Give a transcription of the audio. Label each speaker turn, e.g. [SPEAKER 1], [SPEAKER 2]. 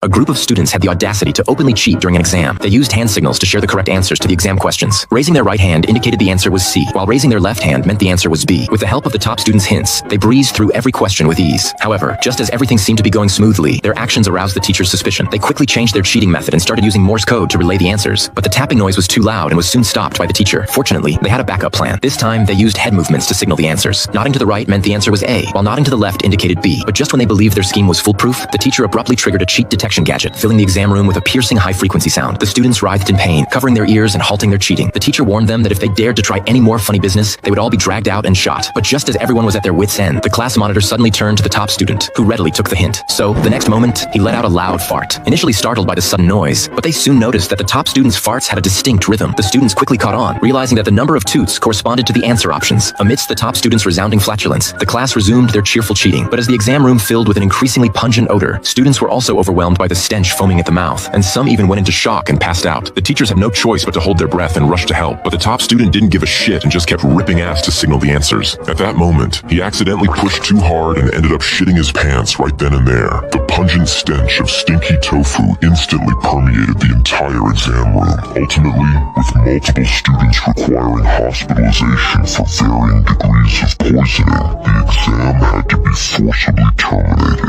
[SPEAKER 1] A group of students had the audacity to openly cheat during an exam. They used hand signals to share the correct answers to the exam questions. Raising their right hand indicated the answer was C, while raising their left hand meant the answer was B. With the help of the top students' hints, they breezed through every question with ease. However, just as everything seemed to be going smoothly, their actions aroused the teacher's suspicion. They quickly changed their cheating method and started using Morse code to relay the answers. But the tapping noise was too loud and was soon stopped by the teacher. Fortunately, they had a backup plan. This time, they used head movements to signal the answers. Nodding to the right meant the answer was A, while nodding to the left indicated B. But just when they believed their scheme was foolproof, the teacher abruptly triggered a cheat detection gadget, filling the exam room with a piercing high-frequency sound. The students writhed in pain, covering their ears and halting their cheating. The teacher warned them that if they dared to try any more funny business, they would all be dragged out and shot. But just as everyone was at their wits' end, the class monitor suddenly turned to the top student, who readily took the hint. So, the next moment, he let out a loud fart. Initially startled by the sudden noise, but they soon noticed that the top student's farts had a distinct rhythm. The students quickly caught on, realizing that the number of toots corresponded to the answer options. Amidst the top student's resounding flatulence, the class resumed their cheerful cheating. But as the exam room filled with an increasingly pungent odor, students were also overwhelmed by the stench foaming at the mouth, and some even went into shock and passed out.
[SPEAKER 2] The teachers had no choice but to hold their breath and rush to help, but the top student didn't give a shit and just kept ripping ass to signal the answers. At that moment, he accidentally pushed too hard and ended up shitting his pants right then and there. The pungent stench of stinky tofu instantly permeated the entire exam room, ultimately with multiple students requiring hospitalization for varying degrees of poisoning. The exam had to be forcibly terminated.